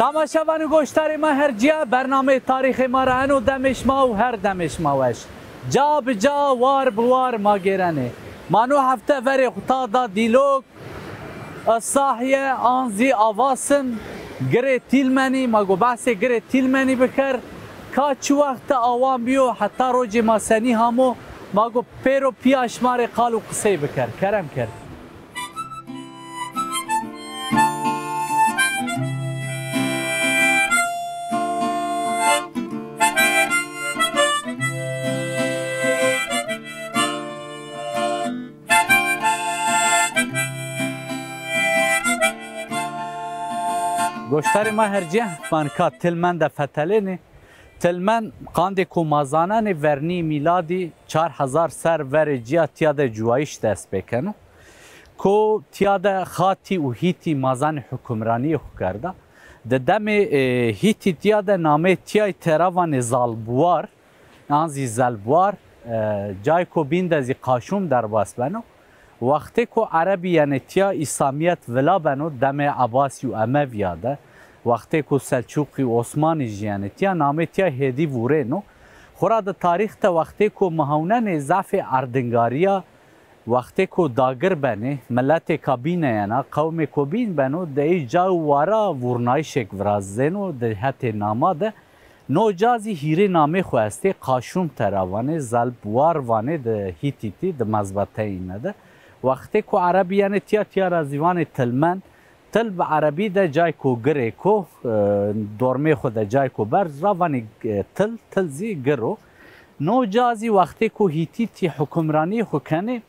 تماشاوان گوشتاری ما هر جیا برنامه تاریخ ما را انو دمش ما و هر دمش ماوش جا بجا وار بوار ما گیرنه مانو هفته وری خطا دا دیلوگ الصاحیه آنزی آواسن گره تیلمنی ما گو بحث گره تیلمنی بکر که چو وقت آوان بیو حتی روج ما سنی همو ما گو پیرو پیاشمار قالو قصه بکر کرم کرد گوشتاری ما هرجه من که تلمن ده فتلینه تلمن قانده که مازانان ورنی میلادی 4000 سر ورجیا تیاده جوایش دست بکنو که تیاده خاطی و هیتی مازان حکمرانی خو کرده ده دم هیتی تیاده نامه تیای تراوان زالبوار آنزی زالبوار جای که بینده زی قاشوم در باس بنو وقتی که عربی یعنی تیا اسلامیت ولا بنو دم عباسی و امویاده وقتی که سلجوقی و عثمانی یعنی تیا نامه تیا هدی وره نو خورا تاریخ تا وقتی که مهونن ضعف اردنگاریا وقتی که داگر بنه ملت کابینه یعنی قوم کابین بنو ده جا وارا ورنایشک ورازنو ده حتی نامه ده نو جازی هیره نامه خواسته قاشوم تراوانه زلبوار وانه ده هیتیتی ده مزبطه اینه ده وقتی که عربی یعنی تیا رازیوان تلمن تل به عربی ده جای کو گره کو دورمه خود جای کو بر روانی تل زی گرو نو جازی وقتی که هیتیتی حکمرانی خو کنه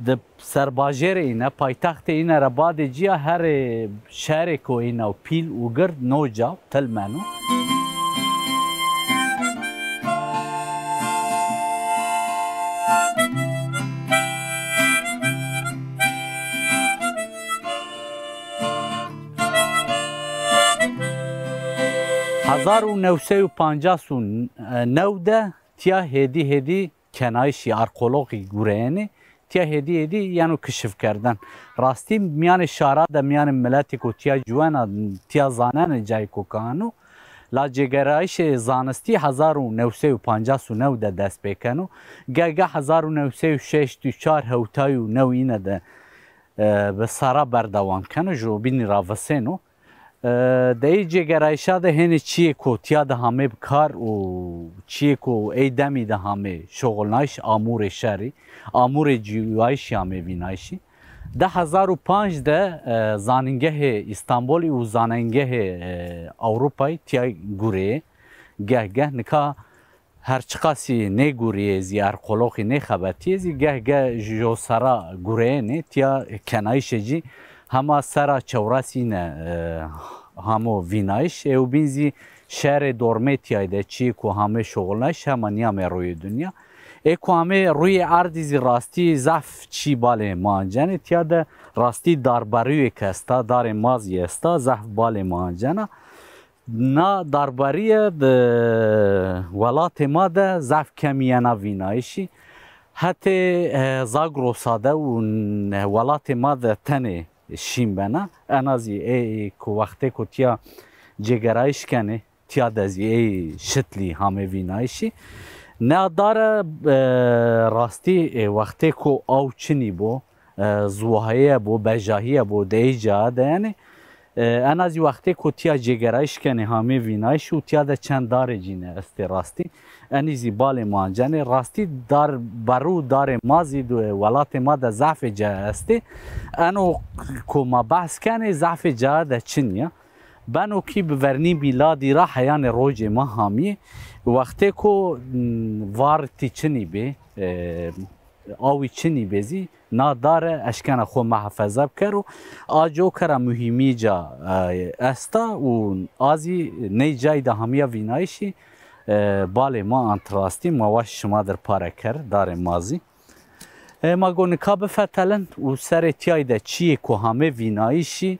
ده سرباجر اینه پایتخت اینه را بعد جیا هر شهر کو اینه و پیل و گرد نو جا تلمنو 1959 ده تیا هدی کنایشی ارکولوژی گورهنی تیا هدی یعنی کشف کردن راستی میان شارع ده میان ملتی کو تیا جوانا تیا زانن جای کو کانو لا جگرایش زانستی 1959 ده دست بکنو گه 1906 24 هوتایو نو اینه ده به سارا بردوام کنو جو بینی راوسینو ده جگرایشا ده هنی چیه کو تیا ده همه بکار و چیه کو ایدمی ده همه شغلنایش آمور شری آمور جوایش همه وینایشی ده 2005 ده زاننگه استانبولی و زاننگه اوروپای تیا گوره گه نکا هر چقاسی نه گوریه زی ارکولوژی نه خبرتی زی گه جو سرا گوره نه تیا کنایش جی همه سرا چوراسی نه همو وینایش او بینزی شهر دورمه تیایده چی که همه شغلنایش همه نیامه روی دنیا اکو همه روی عرضی راستی زف چی باله مانجانه تیاده راستی دارباریوی که استا دار مازی استا زف باله مانجانه نا دارباریه ده ولات ما ده زف کمیانا وینایشی حتی زاگرو ساده و ولات ما ده تنه شیم بنا انازی ای که وقتی که تیا جگرایش کنه تیا دزی ای شتلی همه وینایشی نه داره راستی وقتی که او چنی بو زوهایه بو بجاهیه بو دیجا ده یعنی انازی وقتی که تیا جگرایش کنه همه وینایش و تیا ده چند داره جینه استی راستی انیزی بال مانجانه راستی دار برو دار مازی دو ولات ما ده ضعف جا استی انو که ما بحث کنه ضعف جا ده چنیه بنو کی بورنی بیلادی را حیان روج ما همی وقتی که وارتی چنی به آوی چنی بزی ناداره اشکن خو محفظه بکرو آجو کرا مهمی جا استا و آزی نی جای ده همیا وینایشی بال ما انتراستی مواش شما در پاره کرد دار مازی ما گو نکاب فتلن و سر تیای ده چیه که همه وینایشی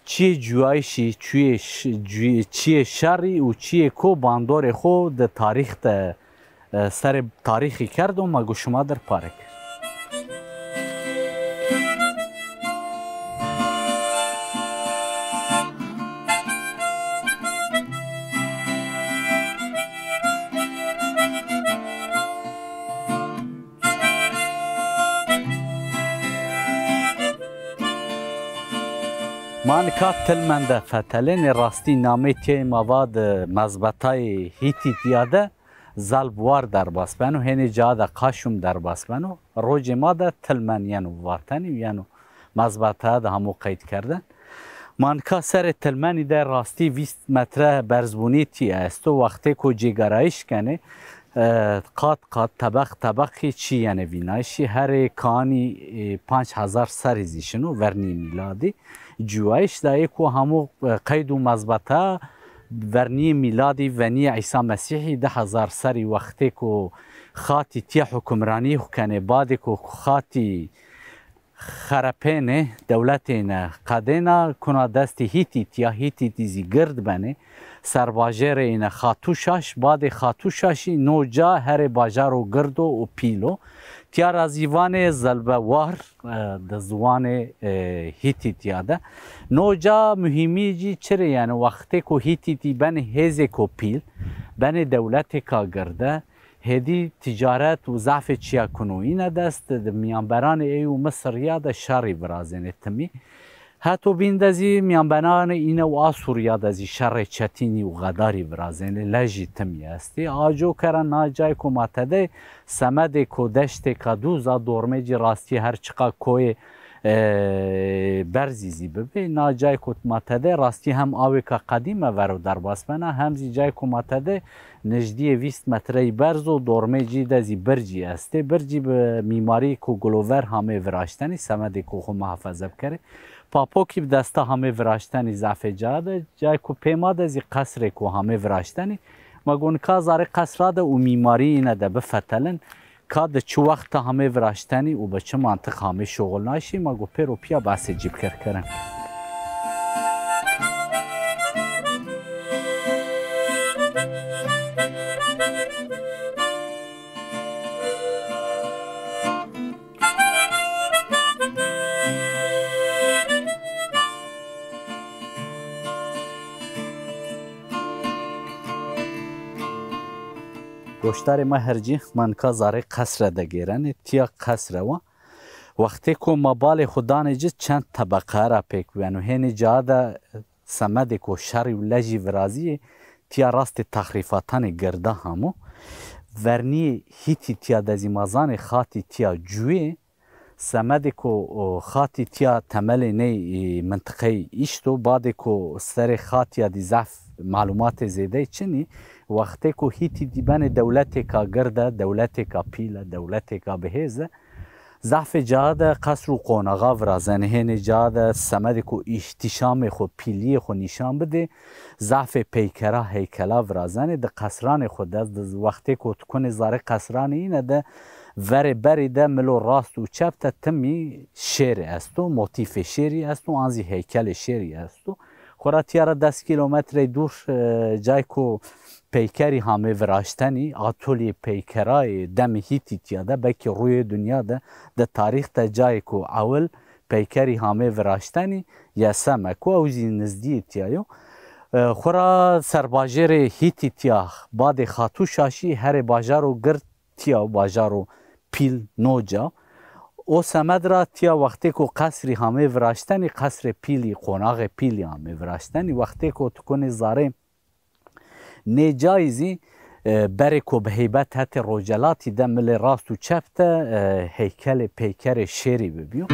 چیه جوایشی چیه شری و چیه که باندور خود ده تاریخ ده سر تاریخی کرد و ما گو شما در پاره کرد من که تلمنده فتلین راستی نامی تی مواد مزبطای هیتی دیاده زلبوار در باسپنو هنی جاده قاشم در باسپنو روج ما ده تلمن یعنو وارتنی یعنو مزبطه ده همو قید کردن من که سر تلمنی در راستی 20 متر برزبونی تی است و وقتی که جگرایش کنه قات طبقی چی یعنی وینایشی هر کانی 5000 سریزیشنو ورنی میلادی جوایش دایی که همو قید و مزبطه ورنی میلادی ونی عیسی مسیحی 10,000 سری وقتی که خاطی تی حکمرانی کنه بعد که خاطی خرپینه دولتینه قدینا کنا دستی هیتی تیزی گرد بنه سرباجر اینه خاتوشاش بعد خاتوشاشی نوجا هر باجار و گرد و پیلو تیا رازیوان زلبوار دزوان هیتی تیاده نوجا مهمی جی چره یعنی وقتی که هیتی بن هزه کو پیل بن دولت کا گرده هدی تجارت و ضعف چیا کنو این دست میانبران ایو مصر یاد شری برازنه تمی حتی بیندازی میانبران این و آسور یاد ازی شر چتینی و غداری برازنه لجی تمی استی آجو کرن ناجای کو ماتده سمد کو دشت کدوزا دورمه جی راستی هر چقا کوی برزیزی ببی ناجای کو ماتده راستی هم آوی که قدیمه ورو در باسپنا هم زی جای کو ماتده نجدی 20 متری برز و دورمه جی دزی برجی استه برجی به میماری کو گلوور همه وراشتنی سمد کو خو محافظه بکره پاپوکی به دسته همه وراشتنی ضعف جاده جای کو پیما دزی قصر کو همه وراشتنی مگون که زاره قصراده و میماری اینه ده بفتلن که ده چو وقت همه وراشتنی و به چه منطق همه شغل ناشی مگو پیرو پیا بحث جیب کرن گوشتار ما هرجی من که زاره قصر دگیرن تیا قصر و وقتی که مبال خدا نجد چند طبقه را پیکوین و هنی جاده سمد که شری و لجی ورازی تیا راست تخریفاتان گرده همو ورنی هیتی تیا دزیمازان خاطی تیا جوی سمد که خاطی تیا تمل نی منطقه ایشتو بعد که سر خاطی دی ضعف معلومات زیده چنی وقتی که هیتی دیبن دولت کا گرده دولت کا پیله دولت کا بهزه ضعف جاده قصر و قونغا ورازنه هنه جاده سمد که احتشام خو پیلی خو نشان بده ضعف پیکره هیکلا ورازنه ده قصران خود ده وقتی که تکن زاره قصران اینه ده وره بری ده ملو راست و چپ تا تمی شعر استو موتیف شعری استو آنزی هیکل شعری استو خوراتیارا 10 کیلومتر دور جای که پیکری همه وراشتنی آتولی پیکرای دم هیتی تیاده بکی روی دنیا ده تاریخ تا جای که اول پیکری همه وراشتنی یا سمکو اوزی نزدی تیایو خورا سرباجر هیتی تیا بعد خاتو شاشی هر باجارو گرد تیا باجارو پیل نوجا او سمد را تیا وقتی که قصری همه وراشتنی قصر پیلی قناغ پیلی همه وراشتنی وقتی که تکن زاره نجایزی بری که به هیبت حتی روجلاتی دمل راست و چپت هیکل پیکر شیری ببیو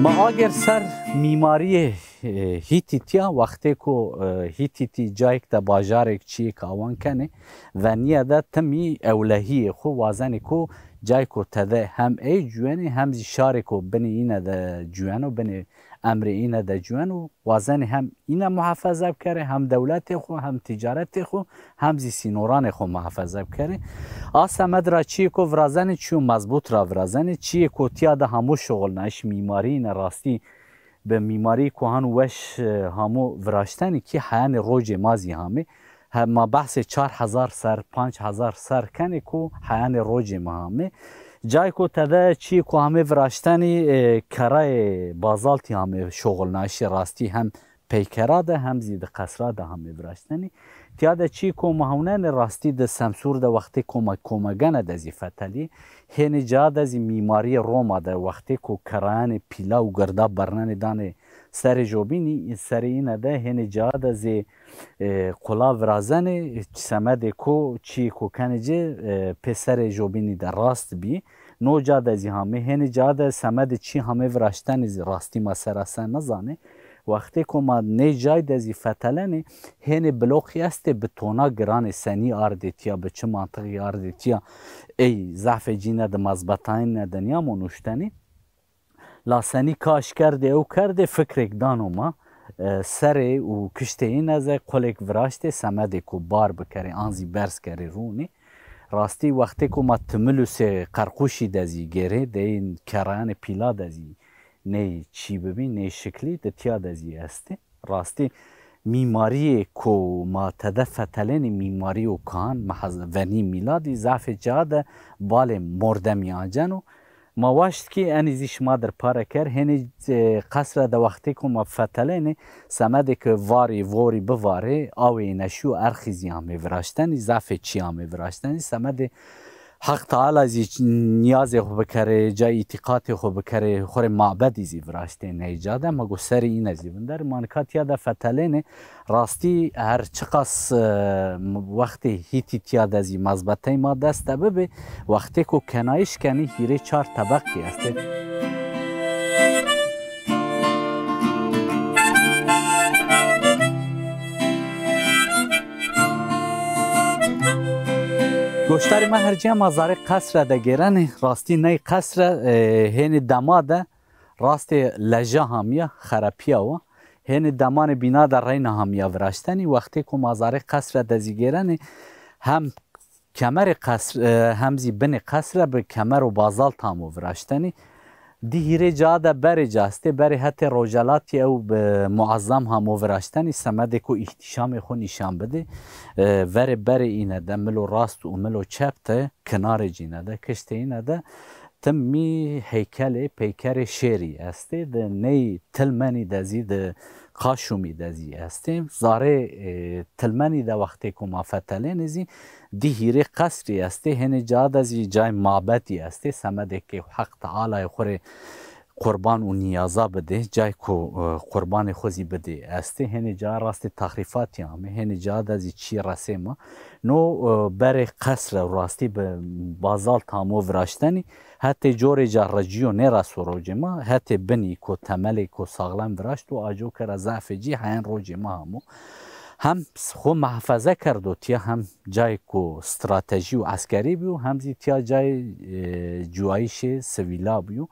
ما اگر سر میماری هیتیتیا وقتی که هیتیتی جایک دا باجارک چیه که آوان کنه و نیه دا تمی اولهی خو وازنی که جای که تده هم ای جوانی هم زی شاری که بنی اینه دا جوانو بنی امر اینه دا جوانو وازنی هم اینه محافظه بکره هم دولت خو هم تجارت خو هم زی سینوران خو محافظه بکره آسمد را چیه که ورازنی چیو مضبوط را ورازنی چیه که تیا دا همو شغل نش میماری اینه راستی به میماری که هنو وش همو وراشتنی که حیان روج مازی همه ما بحث 4000 سر 5000 سر کنه که حیان روج ما همه جای که تده چی که همه وراشتنی کرای بازالتی همه شغل ناشی راستی هم پیکراده هم زید قصراده همه وراشتنی تیا د چی کو مهونن راستی د سمسور د وقتی کومگن د زی فتلی هن جا د زی میماری روما د وقتی کو کران پیلا و گردا برنن دانه سر جوبینی سر اینه ده هن جا د زی قلا ورازن سمد کو چی کو کنجه پسر جوبینی د راست بی نو جا د زی همه هن جا د سمد چی همه وراشتن زی راستی ما سراسن نزانه وقتی که ما نه جای دزی فتلنه هنه بلوخی است بتونا گران سنی آردتیا به چه منطقی آردتیا ای ضعف جینه ده مزبطاین دنیا منوشتنی لاسنی کاش کرده او کرده فکر اکدانو ما سر و کشته این از قلق وراشته سمده که بار بکره آنزی برس کره رونی راستی وقتی که ما تملوس قرقوشی دزی گره ده این کران پیلا دزی نه چی ببین نه شکلی د تیا دزی است راستی میماری کو ما تدفتلن میماری و کان محض ونی میلادی ضعف جاده بال مردمی جنو ما واشت کی انیزیش ما در پاره کر هنی قصر د وقتی کو ما فتلن سمده که واری وری بواره اوی نشو ارخیزی هم وراشتن ضعف چی هم وراشتن سمده حق تعالی زی نیاز خو بکره جای اعتقاد خو بکره خور معبدی زی وراشته نیجاده مگو سری این زی بندر مانکات یاد فتلینه راستی هر چقاس وقتی هیتی تیاد زی مزبطه ما دست ببه وقتی که کنایش کنی هیره 4 طبقی است گوشتاری ما هرجی مزار قصر ده گرن راستی نی قصر هین دماده راست لجه همیه خرپیه و هین دمان بینا در رین همیه ورشتنی وقتی که مزار قصر ده زیگرن هم کمر قصر همزی بن قصر به کمر و بازال تامو ورشتنی دیهیره جاده بری جاسته بری حتی روجلاتی او به معظم همو ورشتنی سمده که احتشام خو نشان بده وره بری اینه ده ملو راست و ملو چپته کنار جینه ده کشته اینه ده تمی هیکل پیکر شیری استه ده نی تلمنی دزی ده قاشومی دزی استه زاره تلمنی ده وقتی که ما فتله نزی دیهیره قصری استه هنه جا دزی جای معبدی استه سمده که حق تعالی خوره قربان و نیازا بده جای که قربان خوزی بده استه هنه جا راست تخریفاتی همه هنه جا دزی چی رسه ما نو بر قصر راستی به بازال تامو وراشتنی حتی جور جارجیو نرس روج ما حتی بنی که تملی که ساغلم وراشت و آجو که ضعف جی حین روج ما همو هم خو محفظه کرد و تیا هم جای که استراتژی و عسکری بیو هم زی تیا جای جوایش سویلا بیو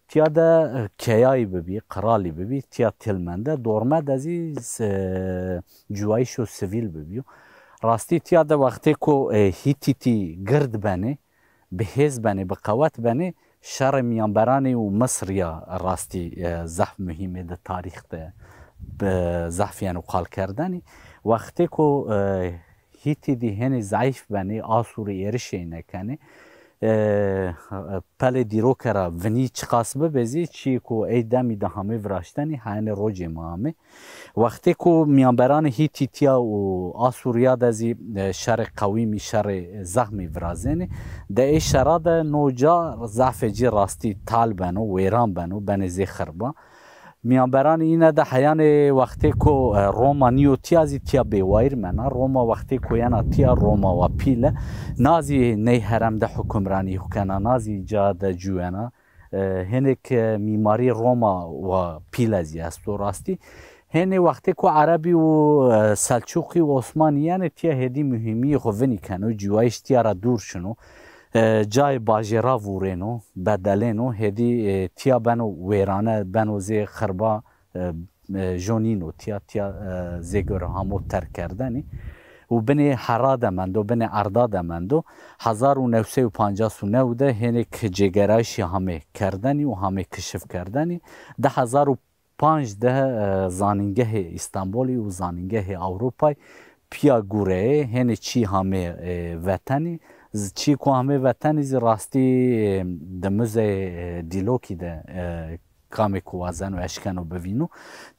تیا دا کیایی ببی قرالی ببی تیا تلمنده دورمه دازی جوایش و سویل ببیو راستی تیا دا وقتی که هیتیتی گرد بنه بهز بنه بقوت بنه شر میانبرانی و مصر یا راستی زحف مهمه ده تاریخ ده زحفیان و قال کردنی وقتی که هیتی دی هنی ضعیف بنه آسور ایرشه نکنه پل دیرو کرا ونی چقاس ببزی چی که ای دمی ده همه وراشتنی حین روژ ما همه وقتی که میانبران هیتیتیا و آسوریا دزی شر قویمی شر زخمی ورازنی ده ای شرا ده نوجا ضعف جی راستی تال بنو ویران بنو بنزی خربا میانبران اینه ده حیان وقتی که روما نیو تیازی تیا بیوایر منا روما وقتی که یانا تیا روما و پیله نازی نی هرم ده حکمرانی حکنا نازی جا ده جوانا هنک میماری روما و پیله زی است و راستی هنی وقتی که عربی و سلچوقی و عثمانیان تیا هدی مهمی خوونی کنو جوایش تیا را دور شنو جای باجرا ورینو بدلینو هدی تیا بنو ویرانه بنو زی خربا جونینو تیا زیگر همو ترک کردنی و بنی حراد مندو بنی ارداد مندو 1959 ده هنک جگرایشی همه کردنی و همه کشف کردنی ده 1005 ده زانینگه استانبولی و زانینگه اروپای پیا گوره هنی چی همه وطنی چی که همه وطنی زی راستی دمزه دیلوکی ده کامی کوازن و اشکن و ببینو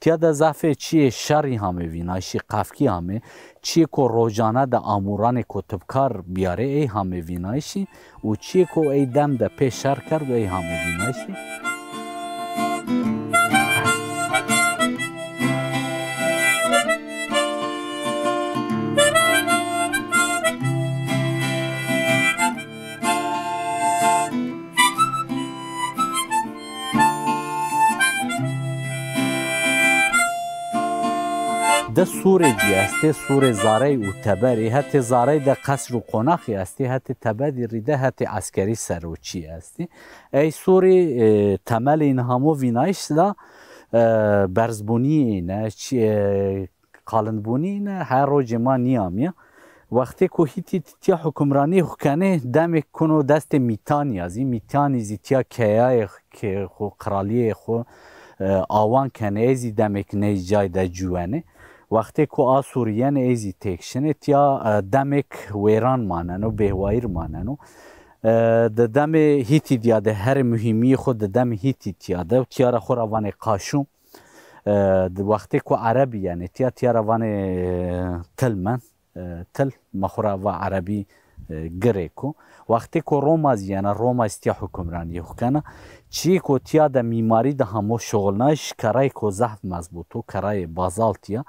تیا دا زعف چیه شری همه وینایشی قفکی همه چیه که روزانه دا اموران کتبکار بیاره ای همه وینایشی و چیه که ای دم دا پیش شر کرد و ای همه وینایشی ده سور جی استی سور زاره و تبری حتی زاره ده قصر و قناخی استی حتی تبری ریده حتی عسکری سروچی استی ای سوری تمل این همو وینایش دا برزبونی اینه قالندبونی اینه هر رو جما نیامیه وقتی که هیتی تیا حکمرانی کنه دمک کنو دست میتانیازی میتانیزی تیا کیای که خو قرالیه خو آوان کنه ایزی دمک نیز جای دا جوانه وقتی که آسوریان ایزی تکشنه تیا دمک ویران ماننو بهوایر ماننو دم هیتی دیاده هر مهمی خود دم هیتی تیاده و تیا را خور اوان قاشو وقتی که عربی یعنی تیا روان تل تل مخورا و عربی گریکو وقتی که روماز یعنی روماز تیا حکمرانی کنه چی که تیا دا میماری دا همو شغلناش کرای که زحف مضبوطو کرای بازالتیا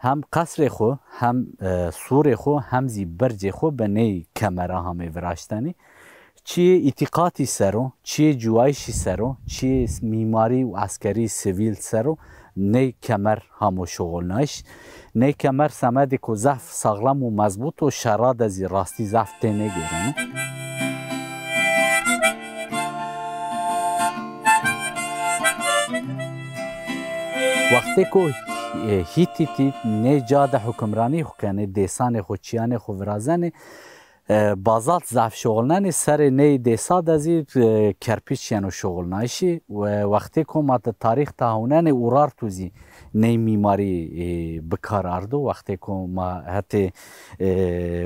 هم قصر خو هم سور خو هم زی برج خو به نی کمره همه وراشتنی چی اتقاطی سرو چی جوایشی سرو چی میماری و عسکری سیویل سرو نی کمر همو شغلناش نی کمر سمدی که زحف ساغلم و مضبوط و شراد از راستی زحف تینه گیرنه وقتی که هیتی نه جاده حکمرانی خو کنه دیسان خو چیان خو ورازنه بازات ضعف شغلنانی سر نه دیساد ازی کرپیچ یانو شغلنایشی و وقتی که ما تاریخ تاهونن اورار توزی نه میماری بکار اردو وقتی که ما حتی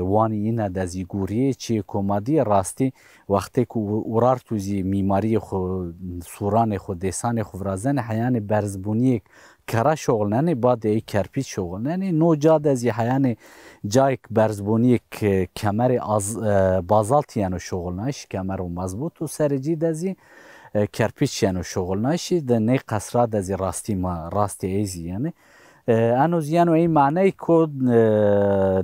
وانی این دزی گوریه چی کمادی راستی وقتی که اورار توزی میماری خو سوران خو دیسان خو ورازنه حیان برزبونی کرا شغلنانی بعد ای کرپیچ شغلنانی نو جاد از حیان جایک برزبونی کمر بازالت یانو شغلناش کمر و مضبوط و سرجی دزی کرپیچ یانو شغلناشی ده نه قصرا دزی راستی ما راستی ایزی یعنی انوز یانو ای معنی که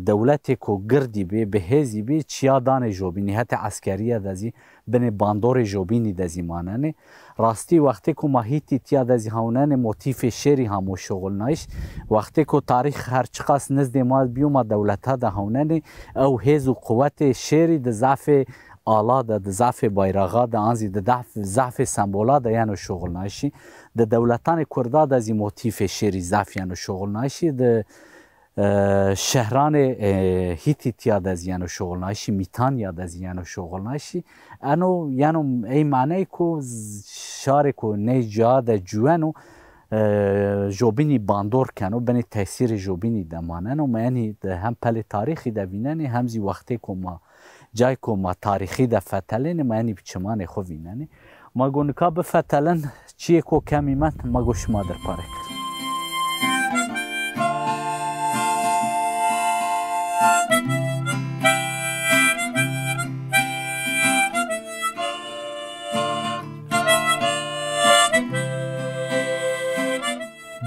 دولتی که گردی به هزی به چیا دان جوبینی حتی عسکریه دزی بین باندور جوبینی دزی ماننه راستی وقتی که ماهیتی تیا دزی هاونن موتیف شعری همو شغلنایش وقتی که تاریخ هر چقاس نزد ما بیوم دولت ها ده هاونن او هز و قوت شعری ده ضعف آلا ده ضعف بایراغا ده آنزی ده ضعف سمبولا ده یعنی شغلنایشی ده دولتان کرده ده زی موتیف شعری ضعف یعنی شغلنایشی ده شهران هیتیتیا دز یانو شغلناشی میتانیا دز یانو شغلناشی انو یانو ای معنی کو شار کو نه جاده جوانو جوبینی باندور کنو بنی تاثیر جوبینی دماننو معنی هم پل تاریخی دبینن هم زی وقتی کو ما جای کو ما تاریخی د فتلن معنی بچمان خو وینن ما گونکا به فتلن چی کو کمی مت ما گوش ما در پارک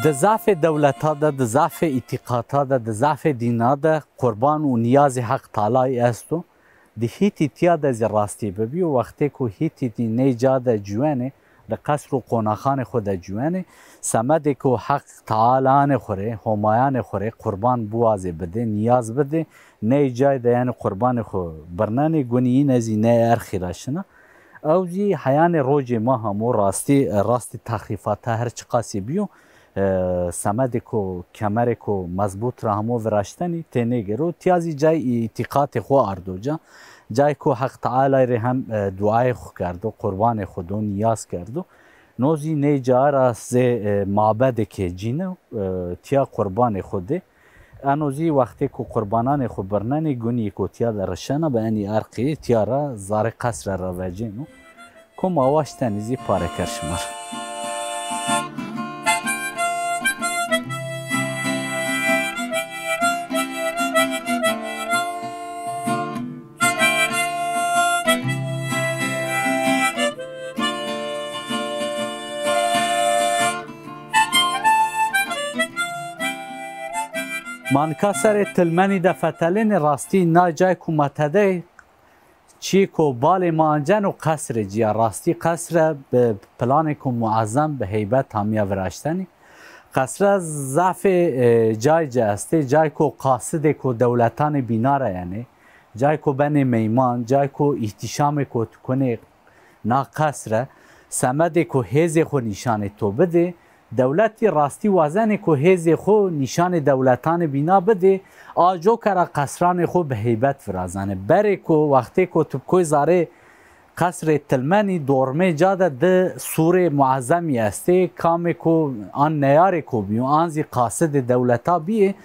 د ضعف دولت ها د ضعف اعتقاد د ضعف دین ده قربان و نیاز حق تعالی استو د هیتیتیا د راستی ببی وقتی که هیتیتی نیجاد جوانه د قصر و قناخان خود جوانه سمده که حق تعالی خوره همایان خوره قربان بوازه بده نیاز بده نیجای ده یعنی قربان خو برنانه گونی این ازی نه ارخی راشنه او زی حیان روج ما همو راستی تخریفات هر چقاسی بیو سمد کو کمر کو مضبوط رحمو وراشتنی تنه گرو تیازی جای اعتقاد خو اردوجا جای کو حق تعالی ر هم دعای خو کردو قربان خودو نیاز کردو نوزی نه جارا ز معبد که جینو تیا قربان خوده انوزی وقتی کو قربانان خو برننی گونی کو تیا درشنه به انی ارقی تیارا زار قصر را وجینو کوم آواشتنیزی پاره کرشمار مانکا سر تلمنی ده فتلین راستی ناجای کومتده چی کو بال مانجن و قصر جیا راستی قصر به پلان کو معظم به هیبت همیه وراشتنی قصر ضعف جای جاسته جای کو قاصد کو دولتان بیناره یعنی جای کو بن میمان جای کو احتشام کو کنه نا قصر سمد کو هز خو نشان تو بده دولتی راستی وازن کو هز خو نشان دولتان بینا بده آجو کرا قصران خو به هیبت فرازانه بره کو وقتی کو تو کوی زاره قصر تلمنی دورمه جاده ده سور معظمی استه کام کو آن نیار کو بیو آنزی قاصد دولتا بیه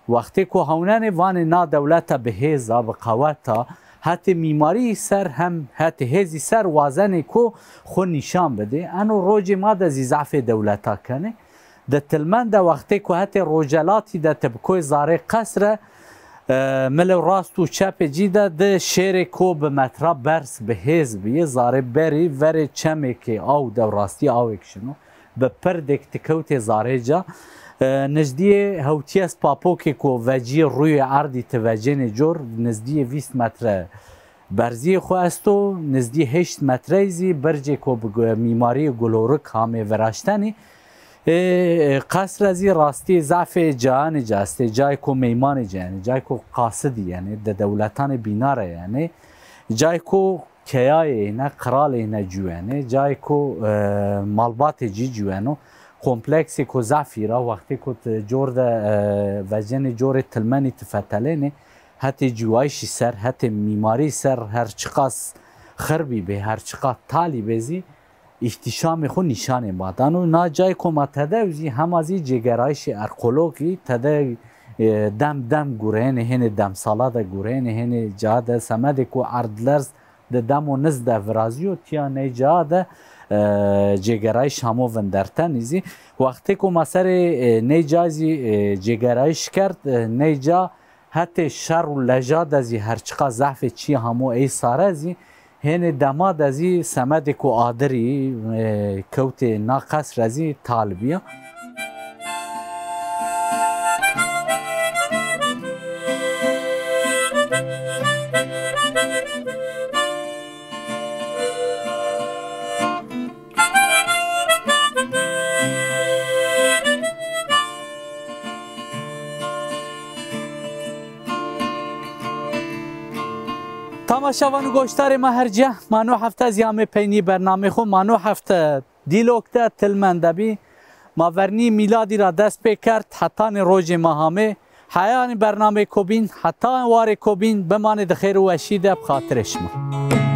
وقتی کو هونن وان نا دولتا به هزا به قوتا حتی میماری سر هم حتی هزی سر وازن کو خو نشان بده انو روج ما ده زی ضعف دولتا کنه ده تلمن ده وقتی که حتی روجلاتی ده تبکوی زاره قصره ملو راست و چپ جیده ده شیر کو به مطرح برس به هز بیه زاره بری وره چمه که آو ده راستی آو اکشنو به پر دکتکوت زاره جا نزدیه هوتی از پاپوکی که وجی روی عردی توجین جور نزدیه 20 متر برزی خو استو نزدیه 8 متریزی برجی که میماری گلورک همه وراشتنی قصر ازی راستی ضعف جهان جاسته جای کو میمان جهان جای کو قاصدی یعنی د دولتان بیناره یعنی جای کو کیای نه قرال نه جوانه جای کو مالبات جی جوانو کمپلکسی کو ضعفی را وقتی کو جور د وجن جور تلمنی تفتلینه حتی جوایشی سر حتی میماری سر هر چقاس خربی به هر چقاس تالی بزی احتشام خو نشانه بادن و نا جای کمت تدوزی هم ازی جگرایش ارکولوگی تده دم گورهن هن دم سالاده گورهن هن جاده سمده کو اردلرز ده دم و نز ده ورازیو تیا نه جاده جگرایش همو وندرتن ایزی وقتی که مسر نه جازی جگرایش کرد نه جا حتی شر و لجاد ازی هرچقا ضعف چی همو ای ساره ازی هن دماد ازی سمد کو آدری کوت ناقص رزی طالبیه تماشاوان و گوشتار ما هرجه مانو هفته زیام پینی برنامه خو مانو هفته دیلوکته تلمنده بی ما ورنی میلادی را دست پی کرد حتی روز ماهامه حیان برنامه کوبین حتی وار کوبین بمانه دخیر و اشیده بخاطرش ما